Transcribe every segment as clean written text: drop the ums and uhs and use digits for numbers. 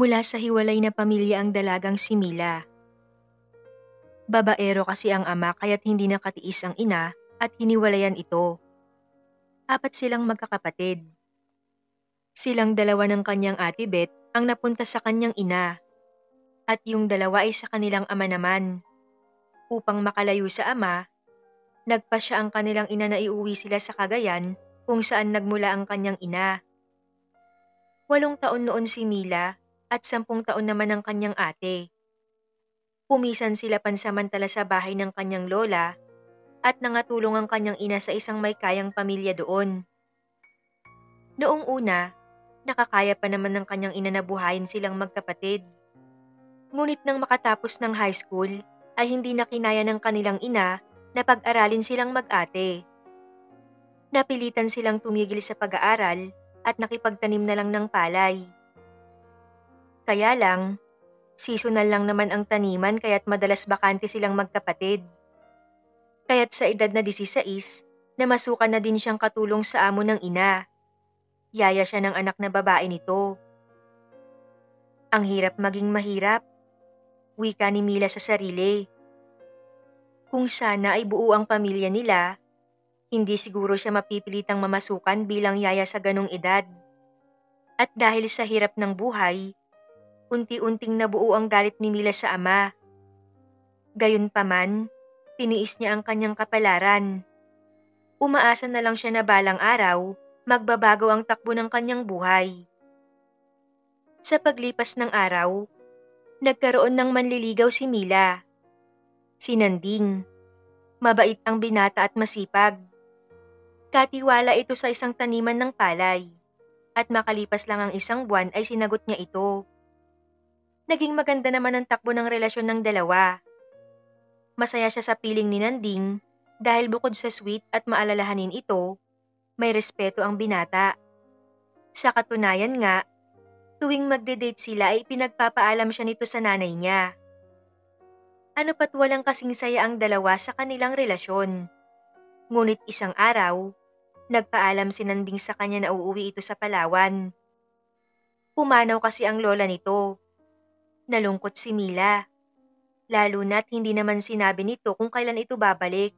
Mula sa hiwalay na pamilya ang dalagang si Mila. Babaero kasi ang ama kaya't hindi nakatiis ang ina at hiniwalayan ito. Apat silang magkakapatid. Silang dalawa ng kanyang ate Beth ang napunta sa kanyang ina at yung dalawa ay sa kanilang ama naman. Upang makalayo sa ama, nagpasya ang kanilang ina na iuwi sila sa Cagayan kung saan nagmula ang kanyang ina. 8 taon noon si Mila at 10 taon naman ang kanyang ate. Pumisan sila pansamantala sa bahay ng kanyang lola at nangatulong ang kanyang ina sa isang may kayang pamilya doon. Noong una, nakakaya pa naman ng kanyang ina na buhayin silang magkapatid. Ngunit nang makatapos ng high school, ay hindi na kinaya ng kanilang ina na pag-aralin silang mag-ate. Napilitan silang tumigil sa pag-aaral at nakipagtanim na lang ng palay. Kaya lang, seasonal lang naman ang taniman kaya't madalas bakante silang magkapatid. Kaya't sa edad na 16, namasukan na din siyang katulong sa amo ng ina. Yaya siya ng anak na babae nito. Ang hirap maging mahirap, wika ni Mila sa sarili. Kung sana ay buo ang pamilya nila, hindi siguro siya mapipilitang mamasukan bilang yaya sa ganong edad. At dahil sa hirap ng buhay, unti-unting nabuo ang galit ni Mila sa ama. Gayunpaman, tiniis niya ang kanyang kapalaran. Umaasa na lang siya na balang araw, magbabago ang takbo ng kanyang buhay. Sa paglipas ng araw, nagkaroon ng manliligaw si Mila. Si Nanding. Mabait ang binata at masipag. Katiwala ito sa isang taniman ng palay. At makalipas lang ang 1 buwan ay sinagot niya ito. Naging maganda naman ang takbo ng relasyon ng dalawa. Masaya siya sa piling ni Nanding dahil bukod sa sweet at maalalahanin ito, may respeto ang binata. Sa katunayan nga, tuwing magde-date sila ay pinagpapaalam siya nito sa nanay niya. Ano pat walang kasing saya ang dalawa sa kanilang relasyon. Ngunit isang araw, nagpaalam si Nanding sa kanya na uuwi ito sa Palawan. Pumanaw kasi ang lola nito. Nalungkot si Mila. Lalo na't hindi naman sinabi nito kung kailan ito babalik.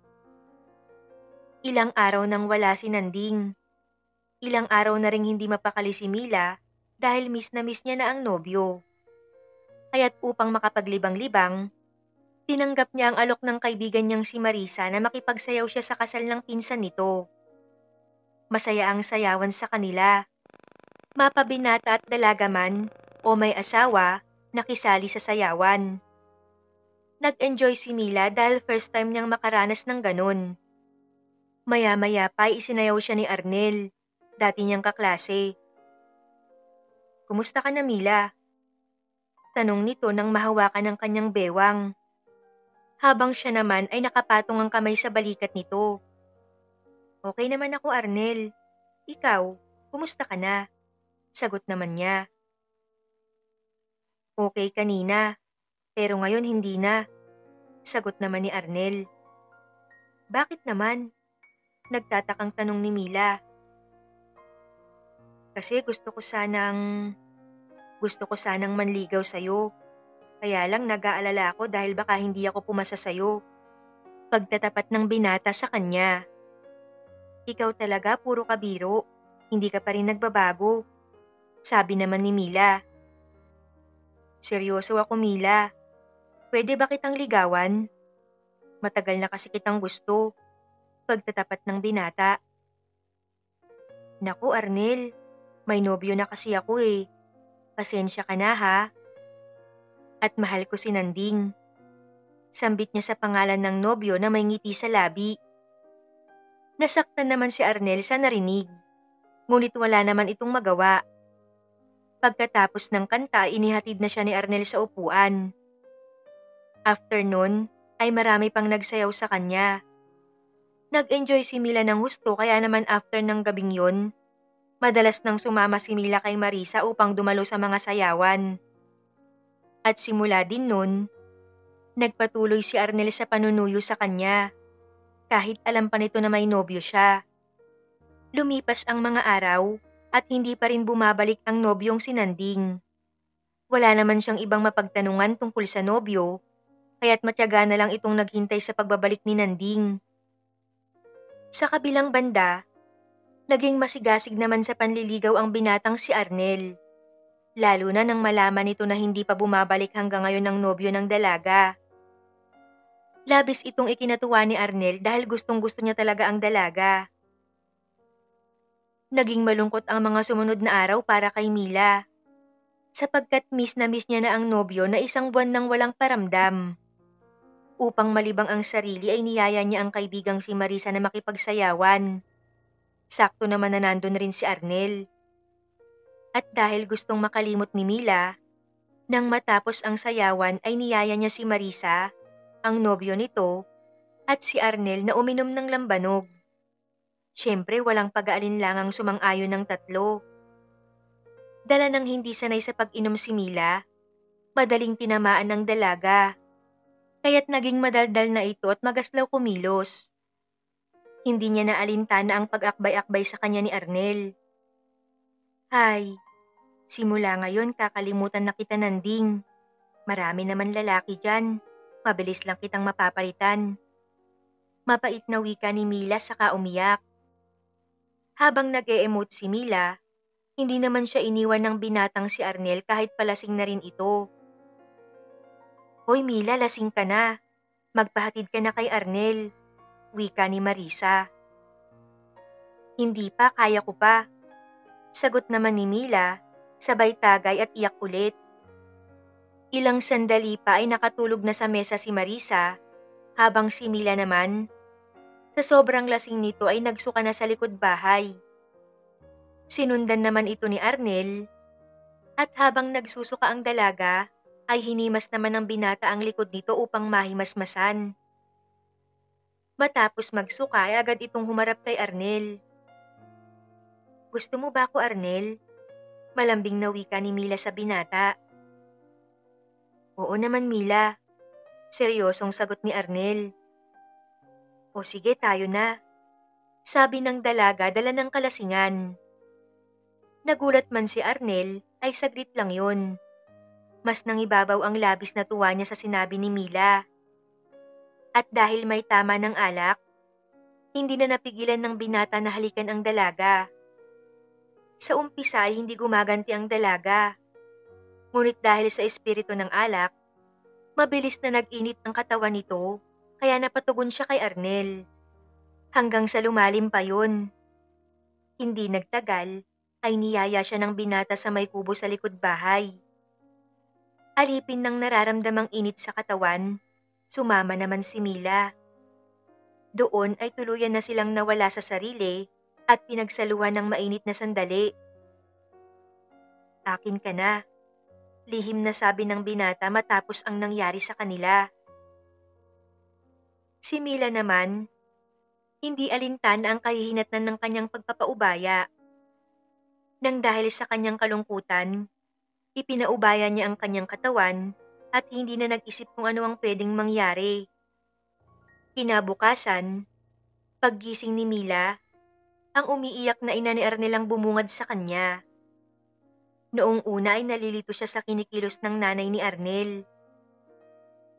Ilang araw nang wala si Nanding. Ilang araw na ring hindi mapakali si Mila dahil miss na miss niya na ang nobyo. Kaya't upang makapaglibang-libang, tinanggap niya ang alok ng kaibigan niyang si Marisa na makipagsayaw siya sa kasal ng pinsan nito. Masaya ang sayawan sa kanila. Mapabinata at dalaga man o may asawa, nakisali sa sayawan. Nag-enjoy si Mila dahil first time niyang makaranas ng ganun. Maya-maya pa isinayaw siya ni Arnel, dati niyang kaklase. "Kumusta ka na, Mila?" Tanong nito nang mahawakan ng kanyang bewang. Habang siya naman ay nakapatong ang kamay sa balikat nito. "Okay naman ako, Arnel. Ikaw, kumusta ka na?" Sagot naman niya. "Okay kanina, pero ngayon hindi na." Sagot naman ni Arnel. "Bakit naman?" Nagtatakang tanong ni Mila. "Kasi gusto ko sanang manligaw sa'yo. Kaya lang nag-aalala ako dahil baka hindi ako pumasa sa'yo." Pagtatapat ng binata sa kanya. "Ikaw talaga puro kabiro, hindi ka pa rin nagbabago." Sabi naman ni Mila. "Seryoso ako, Mila. Pwede ba kitang ligawan? Matagal na kasi kitang gusto." Pagtatapat ng binata. "Naku, Arnel, may nobyo na kasi ako eh. Pasensya ka na ha. At mahal ko si Nanding." Sambit niya sa pangalan ng nobyo na may ngiti sa labi. Nasaktan naman si Arnel sa narinig. Ngunit wala naman itong magawa. Pagkatapos ng kanta, inihatid na siya ni Arnel sa upuan. After nun, ay marami pang nagsayaw sa kanya. Nag-enjoy si Mila ng husto kaya naman after ng gabing yon, madalas nang sumama si Mila kay Marisa upang dumalo sa mga sayawan. At simula din nun, nagpatuloy si Arnel sa panunuyo sa kanya, kahit alam pa nito na may nobyo siya. Lumipas ang mga araw at hindi pa rin bumabalik ang nobyong si Nanding. Wala naman siyang ibang mapagtanungan tungkol sa nobyo, kaya't matyaga na lang itong naghintay sa pagbabalik ni Nanding. Sa kabilang banda, naging masigasig naman sa panliligaw ang binatang si Arnel. Lalo na nang malaman nito na hindi pa bumabalik hanggang ngayon ang nobyo ng dalaga. Labis itong ikinatuwa ni Arnel dahil gustong-gusto niya talaga ang dalaga. Naging malungkot ang mga sumunod na araw para kay Mila, sapagkat miss na miss niya na ang nobyo na isang buwan nang walang paramdam. Upang malibang ang sarili ay niyaya niya ang kaibigang si Marisa na makipagsayawan. Sakto naman na nandun rin si Arnel. At dahil gustong makalimot ni Mila, nang matapos ang sayawan ay niyaya niya si Marisa, ang nobyo nito, at si Arnel na uminom ng lambanog. Siyempre walang pag-aalinlangang sumang-ayon ng tatlo. Dala ng hindi sanay sa pag-inom si Mila, madaling tinamaan ng dalaga. Kaya't naging madaldal na ito at magaslaw kumilos. Hindi niya naalintana ang pag-akbay-akbay sa kanya ni Arnel. Hay, simula ngayon kakalimutan na kita, Nanding. Marami naman lalaki dyan. Mabilis lang kitang mapapalitan. Mapait na wika ni Mila saka umiyak. Habang nag-e-emote si Mila, hindi naman siya iniwan ng binatang si Arnel kahit palasing na rin ito. Hoy Mila, lasing ka na. Magpahatid ka na kay Arnel. Wika ni Marisa. Hindi pa, kaya ko pa. Sagot naman ni Mila, sabay tagay at iyak ulit. Ilang sandali pa ay nakatulog na sa mesa si Marisa, habang si Mila naman, sa sobrang lasing nito ay nagsuka na sa likod bahay. Sinundan naman ito ni Arnel, at habang nagsusuka ang dalaga, ay hinimas naman ng binata ang likod nito upang mahimasmasan. Matapos magsuka ay agad itong humarap kay Arnel. Gusto mo ba ako, Arnel? Malambing na wika ni Mila sa binata. Oo naman, Mila. Seryosong sagot ni Arnel. O sige, tayo na. Sabi ng dalaga dala ng kalasingan. Nagulat man si Arnel ay saglit lang yun. Mas nangibabaw ang labis na tuwa niya sa sinabi ni Mila. At dahil may tama ng alak, hindi na napigilan ng binata na halikan ang dalaga. Sa umpisa ay hindi gumaganti ang dalaga. Ngunit dahil sa espiritu ng alak, mabilis na nag-init ang katawan nito, kaya napatugon siya kay Arnel. Hanggang sa lumalim pa yun. Hindi nagtagal, ay niyaya siya ng binata sa may kubo sa likod bahay. Alipin ng nararamdamang init sa katawan, sumama naman si Mila. Doon ay tuluyan na silang nawala sa sarili at pinagsaluhan ng mainit na sandali. Akin ka na, lihim na sabi ng binata matapos ang nangyari sa kanila. Si Mila naman, hindi alintana ang kahihinatnan ng kanyang pagpapaubaya. Nang dahil sa kanyang kalungkutan, ipinaubaya niya ang kanyang katawan at hindi na nag-isip kung ano ang pwedeng mangyari. Kinabukasan, paggising ni Mila, ang umiiyak na ina ni Arnel ang bumungad sa kanya. Noong una ay nalilito siya sa kinikilos ng nanay ni Arnel.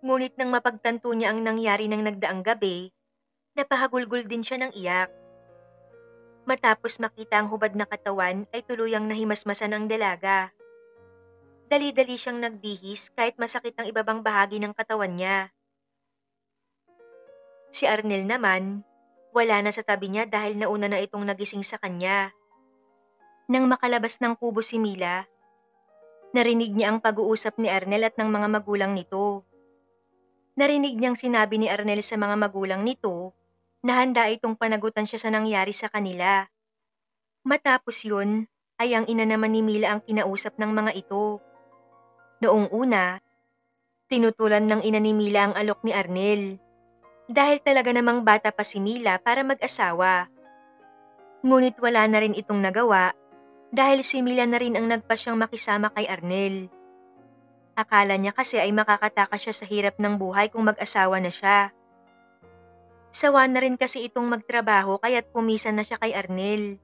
Ngunit nang mapagtanto niya ang nangyari ng nagdaang gabi, napahagulgol din siya ng iyak. Matapos makita ang hubad na katawan ay tuluyang nahimasmasan ang dalaga. Dali-dali siyang nagbihis kahit masakit ang ibabang bahagi ng katawan niya. Si Arnel naman, wala na sa tabi niya dahil nauna na itong nagising sa kanya. Nang makalabas ng kubo si Mila, narinig niya ang pag-uusap ni Arnel at ng mga magulang nito. Narinig niyang sinabi ni Arnel sa mga magulang nito na handa itong panagutan siya sa nangyari sa kanila. Matapos yun, ay ang ina naman ni Mila ang kinausap ng mga ito. Noong una, tinutulan ng ina ni Mila ang alok ni Arnel. Dahil talaga namang bata pa si Mila para mag-asawa. Ngunit wala na rin itong nagawa dahil si Mila na rin ang nagpasyang makisama kay Arnel. Akala niya kasi ay makakatakas siya sa hirap ng buhay kung mag-asawa na siya. Sawa na rin kasi itong magtrabaho kaya't pumisan na siya kay Arnel.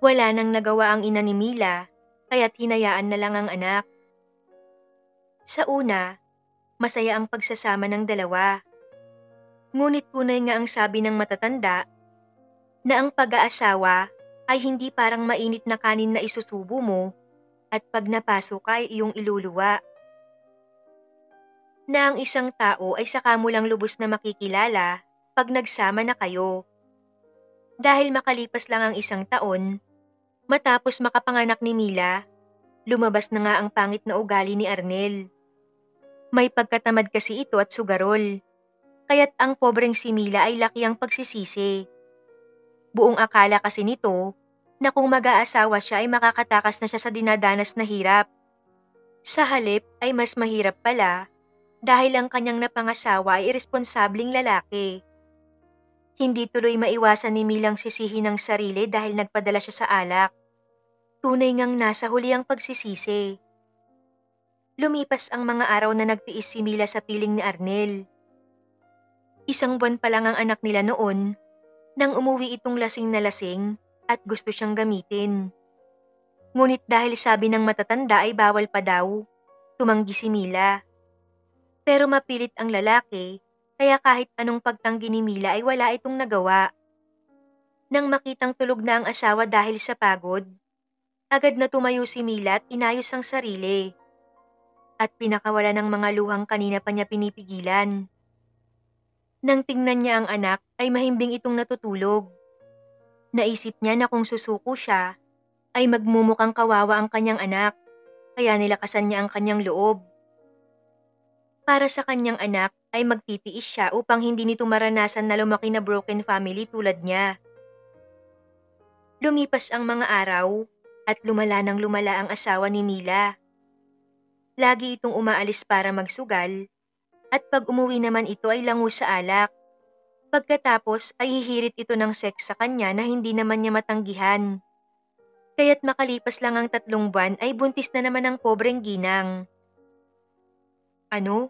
Wala nang nagawa ang ina ni Mila kaya't hinayaan na lang ang anak. Sa una, masaya ang pagsasama ng dalawa. Ngunit tunay nga ang sabi ng matatanda na ang pag-aasawa ay hindi parang mainit na kanin na isusubo mo at pag napasok ka ay iyong iluluwa. Na ang isang tao ay saka mo lang lubos na makikilala pag nagsama na kayo. Dahil makalipas lang ang isang taon, matapos makapanganak ni Mila, lumabas na nga ang pangit na ugali ni Arnel. May pagkatamad kasi ito at sugarol, kaya't ang pobreng si Mila ay laki ang pagsisisi. Buong akala kasi nito na kung mag-aasawa siya ay makakatakas na siya sa dinadanas na hirap. Sa halip ay mas mahirap pala dahil ang kanyang napangasawa ay irresponsableng lalaki. Hindi tuloy maiwasan ni Milang sisihin ng sarili dahil nagpadala siya sa alak. Tunay ngang nasa huli ang pagsisisi. Lumipas ang mga araw na nagtiis si Mila sa piling ni Arnel. 1 buwan pa lang ang anak nila noon nang umuwi itong lasing na lasing at gusto siyang gamitin. Ngunit dahil sabi ng matatanda ay bawal pa daw, tumanggi si Mila. Pero mapilit ang lalaki, kaya kahit anong pagtanggi ni Mila ay wala itong nagawa. Nang makitang tulog na ang asawa dahil sa pagod, agad na tumayo si Mila at inayos ang sarili. At pinakawala ng mga luhang kanina pa niya pinipigilan. Nang tingnan niya ang anak ay mahimbing itong natutulog. Naisip niya na kung susuko siya, ay magmumukhang kawawa ang kanyang anak, kaya nilakasan niya ang kanyang loob. Para sa kanyang anak ay magtitiis siya upang hindi nito maranasan na lumaki na broken family tulad niya. Lumipas ang mga araw at lumala ng lumala ang asawa ni Mila. Lagi itong umaalis para magsugal at pag umuwi naman ito ay lango sa alak. Pagkatapos ay hihirit ito ng sex sa kanya na hindi naman niya matanggihan. Kaya't makalipas lang ang 3 buwan ay buntis na naman ang pobreng ginang. Ano?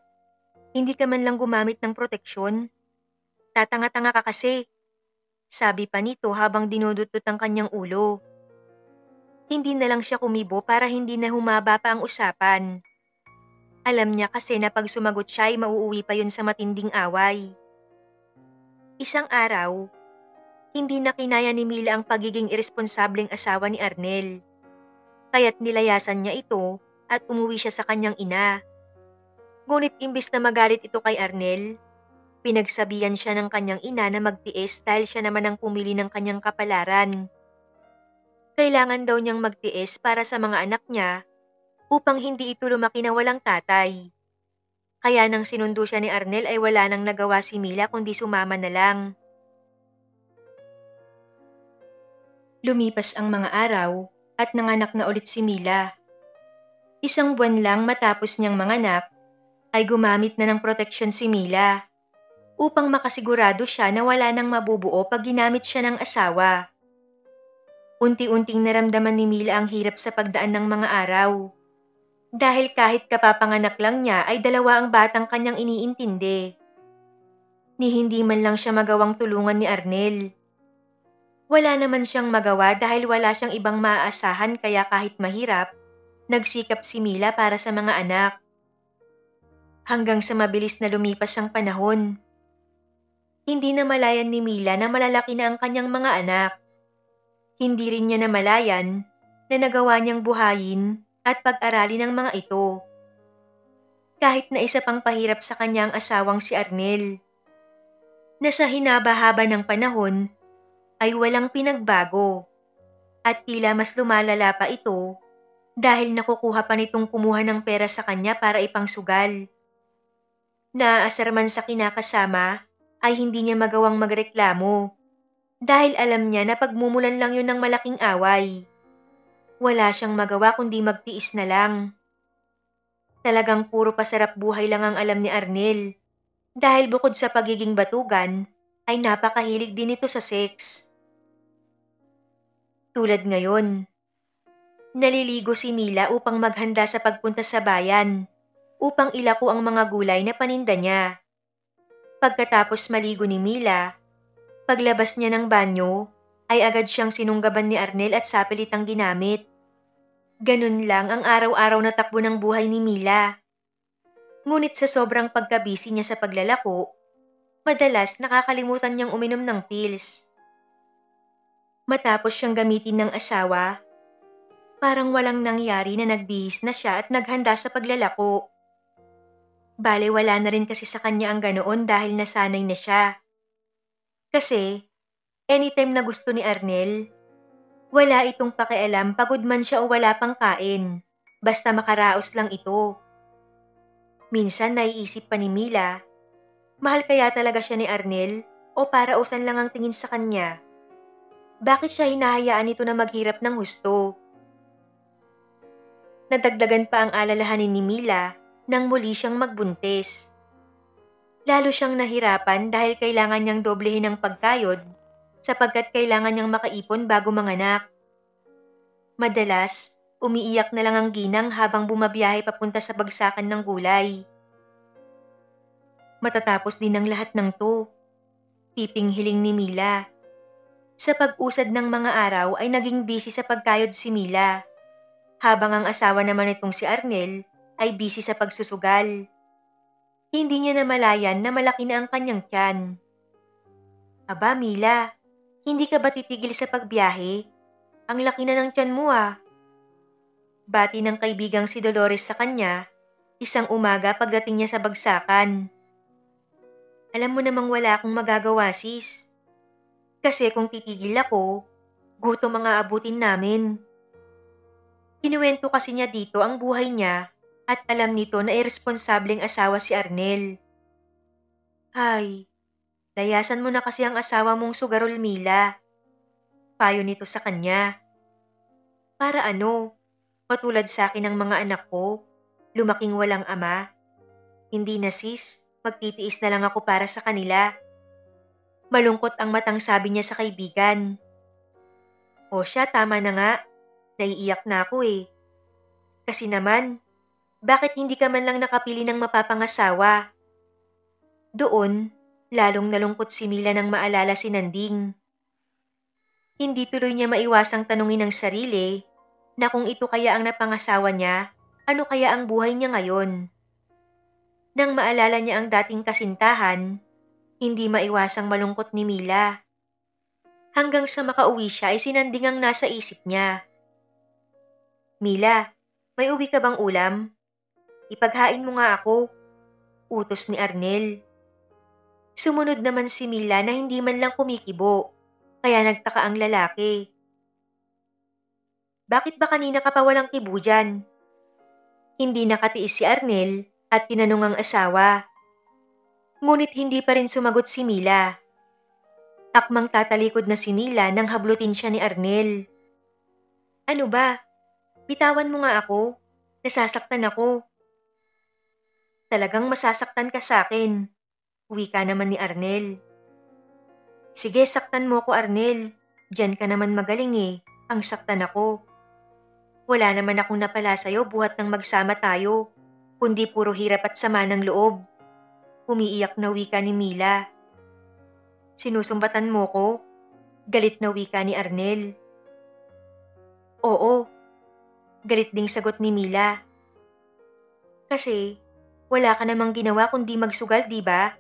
Hindi ka man lang gumamit ng proteksyon? Tatanga-tanga ka kasi. Sabi pa nito habang dinudutot ang kanyang ulo. Hindi na lang siya kumibo para hindi na humaba pa ang usapan. Alam niya kasi na pag sumagot siya ay mauuwi pa yun sa matinding away. Isang araw, hindi na kinaya ni Mila ang pagiging irresponsableng asawa ni Arnel. Kaya't nilayasan niya ito at umuwi siya sa kanyang ina. Ngunit imbis na magalit ito kay Arnel, pinagsabihan siya ng kanyang ina na magtiis dahil siya naman ang pumili ng kanyang kapalaran. Kailangan daw niyang magtiis para sa mga anak niya upang hindi ito lumaki na walang tatay. Kaya nang sinundo siya ni Arnel ay wala nang nagawa si Mila kundi sumama na lang. Lumipas ang mga araw at nanganak na ulit si Mila. 1 buwan lang matapos niyang manganak, ay gumamit na ng proteksyon si Mila upang makasigurado siya na wala nang mabubuo pag ginamit siya ng asawa. Unti-unting naramdaman ni Mila ang hirap sa pagdaan ng mga araw. Dahil kahit kapapanganak lang niya ay 2 ang batang kanyang iniintindi. Ni hindi man lang siya magawang tulungan ni Arnel. Wala naman siyang magawa dahil wala siyang ibang maaasahan kaya kahit mahirap, nagsikap si Mila para sa mga anak. Hanggang sa mabilis na lumipas ang panahon. Hindi na malayan ni Mila na malalaki na ang kanyang mga anak. Hindi rin niya namalayan na nagawa niyang buhayin at pag-aralin ang mga ito. Kahit na isa pang pahirap sa kanyang asawang si Arnel. Na sa hinaba-haba ng panahon ay walang pinagbago at tila mas lumalala pa ito dahil nakukuha pa nitong kumuha ng pera sa kanya para ipangsugal. Naaasar man sa kinakasama ay hindi niya magawang magreklamo dahil alam niya na pagmumulan lang yun ng malaking away. Wala siyang magawa kundi magtiis na lang. Talagang puro pasarap buhay lang ang alam ni Arnel dahil bukod sa pagiging batugan ay napakahilig din ito sa sex. Tulad ngayon, naliligo si Mila upang maghanda sa pagpunta sa bayan upang ilako ang mga gulay na paninda niya. Pagkatapos maligo ni Mila, paglabas niya ng banyo, ay agad siyang sinunggaban ni Arnel at sapilit ang ginamit. Ganun lang ang araw-araw na takbo ng buhay ni Mila. Ngunit sa sobrang pagkabisi niya sa paglalako, madalas nakakalimutan niyang uminom ng pills. Matapos siyang gamitin ng asawa, parang walang nangyari na nagbihis na siya at naghanda sa paglalako. Bale wala na rin kasi sa kanya ang ganoon dahil nasanay na siya. Kasi, anytime na gusto ni Arnel, wala itong pakialam pagod man siya o wala pang kain. Basta makaraos lang ito. Minsan naiisip pa ni Mila, mahal kaya talaga siya ni Arnel o parausan lang ang tingin sa kanya? Bakit siya hinahayaan nito na maghirap ng husto? Nadagdagan pa ang alalahanin ni Mila nang muli siyang magbuntis. Lalo siyang nahirapan dahil kailangan niyang doblehin ang pagkayod sapagkat kailangan niyang makaipon bago manganak. Madalas, umiiyak na lang ang ginang habang bumabiyahe papunta sa bagsakan ng gulay. Matatapos din ang lahat ng to. Piping hiling ni Mila. Sa pag-usad ng mga araw ay naging busy sa pagkayod si Mila, habang ang asawa naman itong si Arnel ay busy sa pagsusugal. Hindi niya namalayan na malaki na ang kanyang tiyan. Aba Mila, hindi ka ba titigil sa pagbiyahe? Ang laki na ng tiyan mo ah. Bati ng kaibigang si Dolores sa kanya, isang umaga pagdating niya sa bagsakan. Alam mo namang wala akong magagawa sis. Kasi kung titigil ako, gutom ang aabutin namin. Kinuwento kasi niya dito ang buhay niya at alam nito na irresponsableng asawa si Arnel. Ay, layasan mo na kasi ang asawa mong sugarol Mila. Payo nito sa kanya. Para ano? Patulad sa akin ng mga anak ko, lumaking walang ama. Hindi na sis, magtitiis na lang ako para sa kanila. Malungkot ang matang sabi niya sa kaibigan. O siya, tama na nga. Naiiyak na ako eh. Kasi naman, bakit hindi ka man lang nakapili ng mapapangasawa? Doon, lalong nalungkot si Mila nang maalala si Nanding. Hindi tuloy niya maiwasang tanungin ng sarili na kung ito kaya ang napangasawa niya, ano kaya ang buhay niya ngayon? Nang maalala niya ang dating kasintahan, hindi maiwasang malungkot ni Mila. Hanggang sa makauwi siya ay sinanding ang nasa isip niya. Mila, may uwi ka bang ulam? Ipaghain mo nga ako, utos ni Arnel. Sumunod naman si Mila na hindi man lang kumikibo, kaya nagtaka ang lalaki. Bakit ba kanina ka pa walang kibo dyan? Hindi nakatiis si Arnel at tinanong ang asawa. Ngunit hindi pa rin sumagot si Mila. Akmang tatalikod na si Mila nang hablutin siya ni Arnel. Ano ba? Bitawan mo nga ako. Nasasaktan ako. Talagang masasaktan ka sa akin. Wika naman ni Arnel. Sige, saktan mo ko Arnel. Diyan ka naman magaling eh. Ang saktan ako. Wala naman akong napala sa'yo buhat nang magsama tayo. Kundi puro hirap at sama ng loob. Umiiyak na wika ni Mila. Sinusumbatan mo ko? Galit na wika ni Arnel. Oo. Galit ding sagot ni Mila. Kasi, wala ka namang ginawa kundi magsugal, di ba?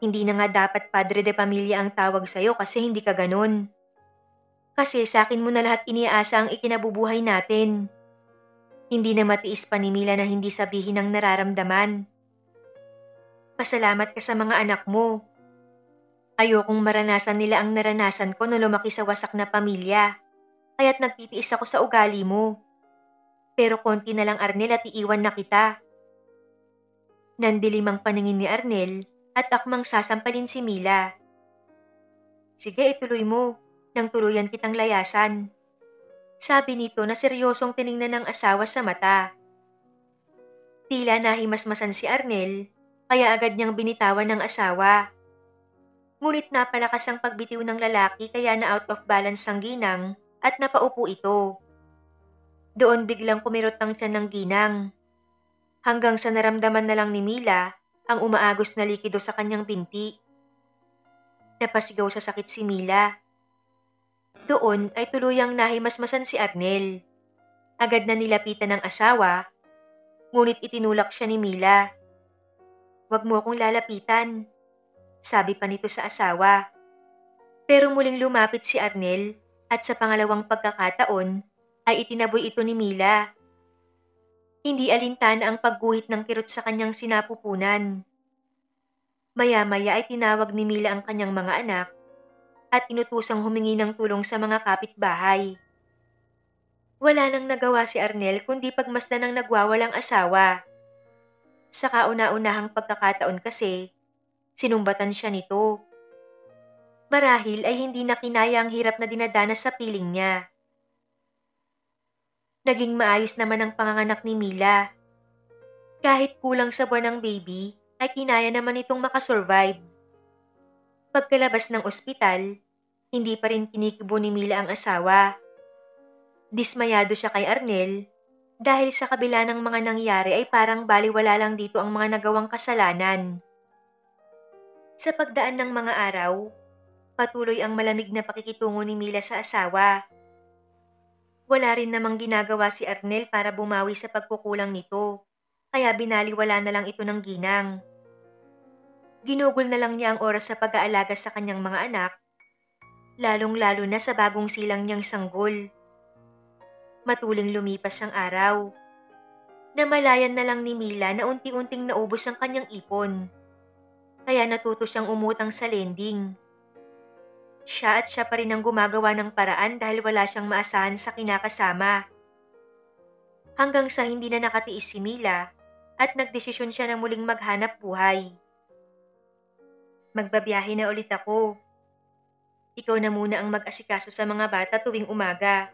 Hindi na nga dapat padre de pamilya ang tawag sa'yo kasi hindi ka ganun. Kasi sa akin mo na lahat iniaasa ang ikinabubuhay natin. Hindi na matiis pa ni Mila na hindi sabihin ang nararamdaman. Pasalamat ka sa mga anak mo. Ayokong maranasan nila ang naranasan ko na lumaki sa wasak na pamilya. Kaya't nagtitiis ako sa ugali mo. Pero konti na lang Arnel at iiwan na kita. Nandilim ang paningin ni Arnel at akmang sasampalin si Mila. Sige, ituloy mo, nang tuluyan kitang layasan. Sabi nito na seryosong tiningnan ng asawa sa mata. Tila nahimasmasan si Arnel, kaya agad niyang binitawan ng asawa. Ngunit napalakas ang pagbitiw ng lalaki kaya na out of balance ang ginang at napaupo ito. Doon biglang kumirot ang tiyan ng ginang. Hanggang sa naramdaman na lang ni Mila ang umaagos na likido sa kanyang binti. Napasigaw sa sakit si Mila. Doon ay tuluyang nahimasmasan si Arnel. Agad na nilapitan ng asawa, ngunit itinulak siya ni Mila. Huwag mo akong lalapitan, sabi pa nito sa asawa. Pero muling lumapit si Arnel at sa pangalawang pagkakataon ay itinaboy ito ni Mila. Hindi alintana ang pagguhit ng kirot sa kanyang sinapupunan. Maya-maya ay tinawag ni Mila ang kanyang mga anak at inutusang humingi ng tulong sa mga kapitbahay. Wala nang nagawa si Arnel kundi pagmasdan ng nagwawalang asawa. Sa kauna-unahang pagkakataon kasi, sinumbatan siya nito. Marahil ay hindi na kinaya ang hirap na dinadanas sa piling niya. Naging maayos naman ang panganganak ni Mila. Kahit kulang sa buwan ng baby, ay kinaya naman itong makasurvive. Pagkalabas ng ospital, hindi pa rin kinikibo ni Mila ang asawa. Dismayado siya kay Arnel dahil sa kabila ng mga nangyari ay parang baliwala lang dito ang mga nagawang kasalanan. Sa pagdaan ng mga araw, patuloy ang malamig na pakikitungo ni Mila sa asawa. Wala rin namang ginagawa si Arnel para bumawi sa pagkukulang nito, kaya binaliwala na lang ito ng ginang. Ginugol na lang niya ang oras sa pag-aalaga sa kanyang mga anak, lalong-lalo na sa bagong silang niyang sanggol. Matuling lumipas ang araw. Namalayan na lang ni Mila na unti-unting naubos ang kanyang ipon, kaya natuto siyang umutang sa lending. Siya pa rin ang gumagawa ng paraan dahil wala siyang maasahan sa kinakasama. Hanggang sa hindi na nakatiis si Mila at nagdesisyon siya na muling maghanap buhay. Magbabiyahe na ulit ako. Ikaw na muna ang mag-asikaso sa mga bata tuwing umaga.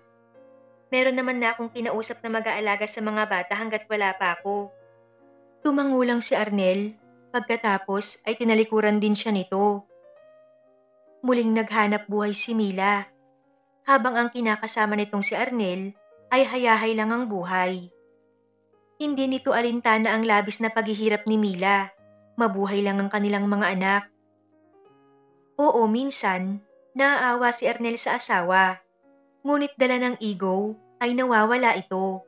Meron naman na akong kinausap na mag-aalaga sa mga bata hanggat wala pa ako. Tumangulang si Arnel, pagkatapos ay tinalikuran din siya nito. Muling naghanap buhay si Mila, habang ang kinakasama nitong si Arnel ay hayahay lang ang buhay. Hindi nito alintana ang labis na paghihirap ni Mila, mabuhay lang ang kanilang mga anak. Oo, minsan, naaawa si Arnel sa asawa, ngunit dala ng ego ay nawawala ito.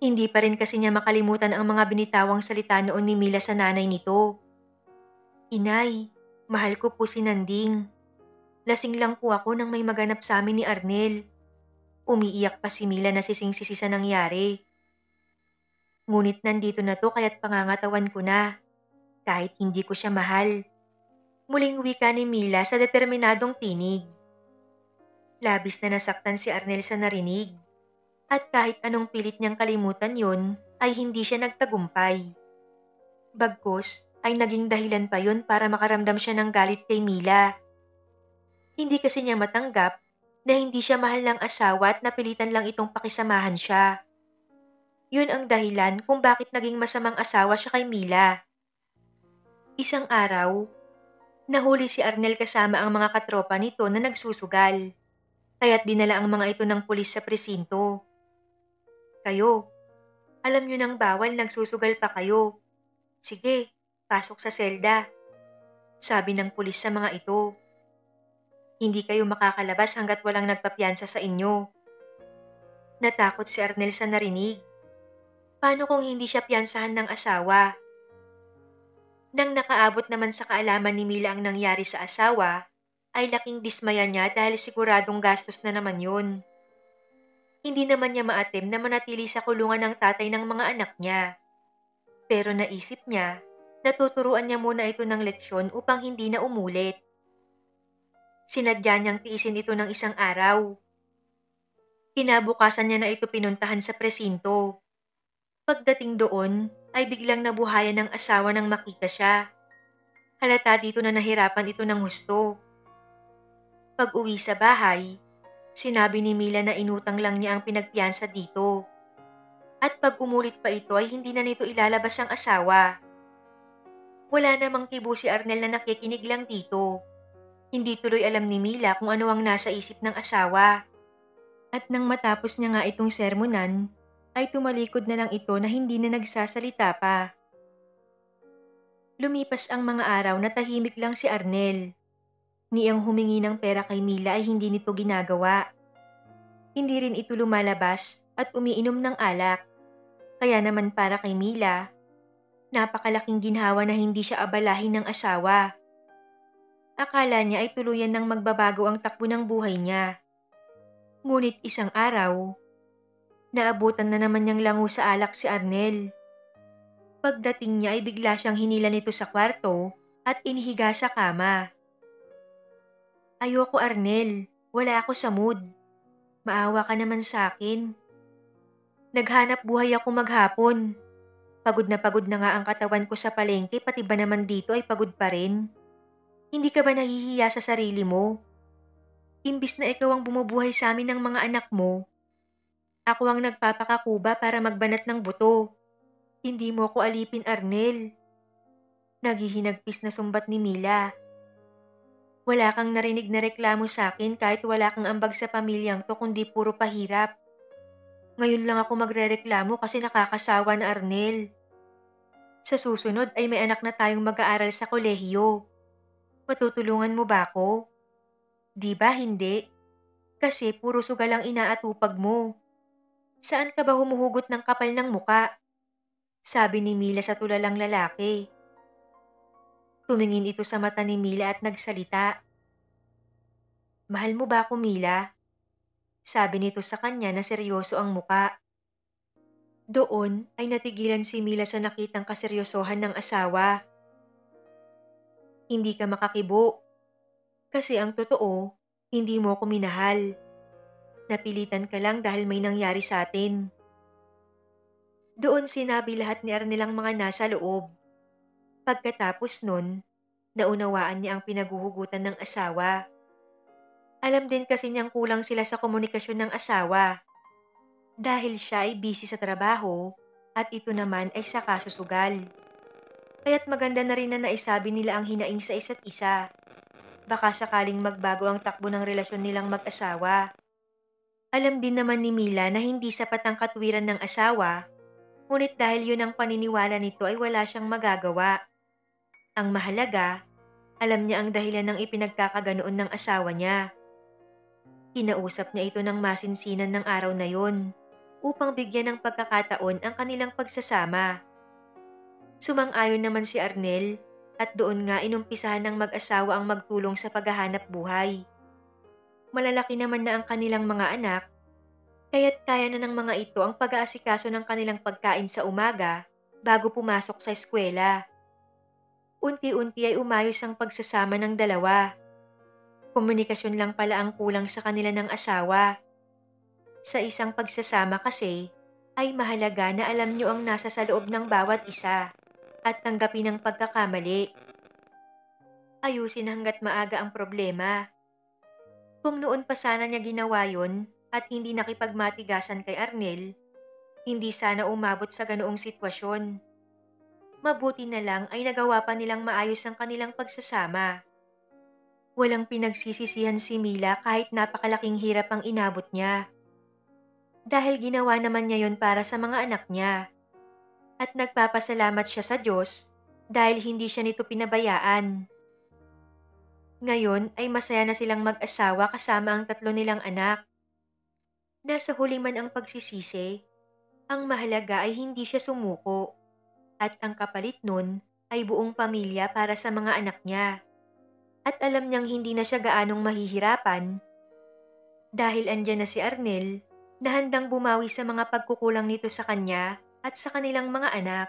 Hindi pa rin kasi niya makalimutan ang mga binitawang salita noon ni Mila sa nanay nito. Inay, mahal ko po si Nanding. Lasing lang po ako nang may maganap sa amin ni Arnel. Umiiyak pa si Mila na sising-sisi sa nangyari. Ngunit nandito na to kaya't pangangatawan ko na, kahit hindi ko siya mahal. Muling wika ni Mila sa determinadong tinig. Labis na nasaktan si Arnel sa narinig. At kahit anong pilit niyang kalimutan yon, ay hindi siya nagtagumpay. Bagkus ay naging dahilan pa yon para makaramdam siya ng galit kay Mila. Hindi kasi niya matanggap na hindi siya mahal ng asawa at napilitan lang itong pakisamahan siya. Yun ang dahilan kung bakit naging masamang asawa siya kay Mila. Isang araw, nahuli si Arnel kasama ang mga katropa nito na nagsusugal, kaya't dinala ang mga ito ng pulis sa presinto. Kayo, alam nyo nang bawal nagsusugal pa kayo. Sige, pasok sa selda, sabi ng pulis sa mga ito. Hindi kayo makakalabas hanggat walang nagpapiyansa sa inyo. Natakot si Arnel sa narinig. Paano kung hindi siya piyansahan ng asawa? Nang nakaabot naman sa kaalaman ni Mila ang nangyari sa asawa, ay laking dismaya niya dahil siguradong gastos na naman yun. Hindi naman niya maatim na manatili sa kulungan ng tatay ng mga anak niya. Pero naisip niya, natuturuan niya muna ito ng leksyon upang hindi na umulit. Sinadya niyang tiisin ito ng isang araw. Kinabukasan niya na ito pinuntahan sa presinto. Pagdating doon, ay biglang nabuhayan ng asawa nang makita siya. Halata dito na nahirapan ito ng husto. Pag-uwi sa bahay, sinabi ni Mila na inutang lang niya ang pinagpiyansa dito. At pag umulit pa ito ay hindi na nito ilalabas ang asawa. Wala namang kibo si Arnel na nakikinig lang dito. Hindi tuloy alam ni Mila kung ano ang nasa isip ng asawa. At nang matapos niya nga itong sermonan, ay tumalikod na lang ito na hindi na nagsasalita pa. Lumipas ang mga araw na tahimik lang si Arnel. Niyang humingi ng pera kay Mila ay hindi nito ginagawa. Hindi rin ito lumalabas at umiinom ng alak. Kaya naman para kay Mila, Napakalaking ginhawa na hindi siya abalahin ng asawa. Akala niya ay tuluyan ng magbabago ang takbo ng buhay niya. Ngunit isang araw, naabutan na naman niyang lango sa alak si Arnel. Pagdating niya ay bigla siyang hinila nito sa kwarto at inihiga sa kama. "Ayoko Arnel, wala ako sa mood. Maawa ka naman sa akin. Naghanap buhay ako maghapon. Pagod na nga ang katawan ko sa palengke pati ba naman dito ay pagod pa rin. Hindi ka ba nahihiya sa sarili mo? Imbis na ikaw ang bumubuhay sa amin ng mga anak mo, ako ang nagpapakakuba para magbanat ng buto. Hindi mo ko alipin Arnel." Naghihinagpis na sumbat ni Mila. "Wala kang narinig na reklamo sa akin kahit wala kang ambag sa pamilyang to kundi puro pahirap. Ngayon lang ako magrereklamo kasi nakakasawa na Arnel. Sa susunod ay may anak na tayong mag-aaral sa kolehiyo. Matutulungan mo ba ako? Di ba hindi? Kasi puro sugal ang inaatupag mo. Saan ka ba humuhugot ng kapal ng muka?" Sabi ni Mila sa tulalang lalaki. Tumingin ito sa mata ni Mila at nagsalita. "Mahal mo ba ako, Mila?" Sabi nito sa kanya na seryoso ang muka. Doon ay natigilan si Mila sa nakitang kaseryosohan ng asawa. "Hindi ka makakibo. Kasi ang totoo, hindi mo ako minahal. Napilitan ka lang dahil may nangyari sa atin." Doon sinabi lahat ni Arnel ang mga nasa loob. Pagkatapos nun, naunawaan niya ang pinaguhugutan ng asawa. Alam din kasi niyang kulang sila sa komunikasyon ng asawa. Dahil siya ay busy sa trabaho at ito naman ay sa kasusugal. Kaya't maganda na rin na naisabi nila ang hinaing sa isa't isa. Baka sakaling magbago ang takbo ng relasyon nilang mag-asawa. Alam din naman ni Mila na hindi sapat ang katwiran ng asawa, ngunit dahil yun ang paniniwala nito ay wala siyang magagawa. Ang mahalaga, alam niya ang dahilan ng ipinagkakaganoon ng asawa niya. Kinausap niya ito ng masinsinan ng araw na yon upang bigyan ng pagkakataon ang kanilang pagsasama. Sumang-ayon naman si Arnel at doon nga inumpisahan ng mag-asawa ang magtulong sa paghahanap buhay. Malalaki naman na ang kanilang mga anak, kaya't kaya na ng mga ito ang pag-aasikaso ng kanilang pagkain sa umaga bago pumasok sa eskwela. Unti-unti ay umayos ang pagsasama ng dalawa. Komunikasyon lang pala ang kulang sa kanila ng asawa. Sa isang pagsasama kasi, ay mahalaga na alam nyo ang nasa sa loob ng bawat isa at tanggapin ang pagkakamali. Ayusin hanggat maaga ang problema. Kung noon pa sana niya ginawa yon at hindi nakipagmatigasan kay Arnel, hindi sana umabot sa ganoong sitwasyon. Mabuti na lang ay nagawa pa nilang maayos ang kanilang pagsasama. Walang pinagsisisihan si Mila kahit napakalaking hirap ang inabot niya. Dahil ginawa naman niya yon para sa mga anak niya. At nagpapasalamat siya sa Diyos dahil hindi siya nito pinabayaan. Ngayon ay masaya na silang mag-asawa kasama ang 3 nilang anak. Nasa huli man ang pagsisisi, ang mahalaga ay hindi siya sumuko at ang kapalit nun ay buong pamilya para sa mga anak niya. At alam niyang hindi na siya gaanong mahihirapan dahil andyan na si Arnel na handang bumawi sa mga pagkukulang nito sa kanya at sa kanilang mga anak.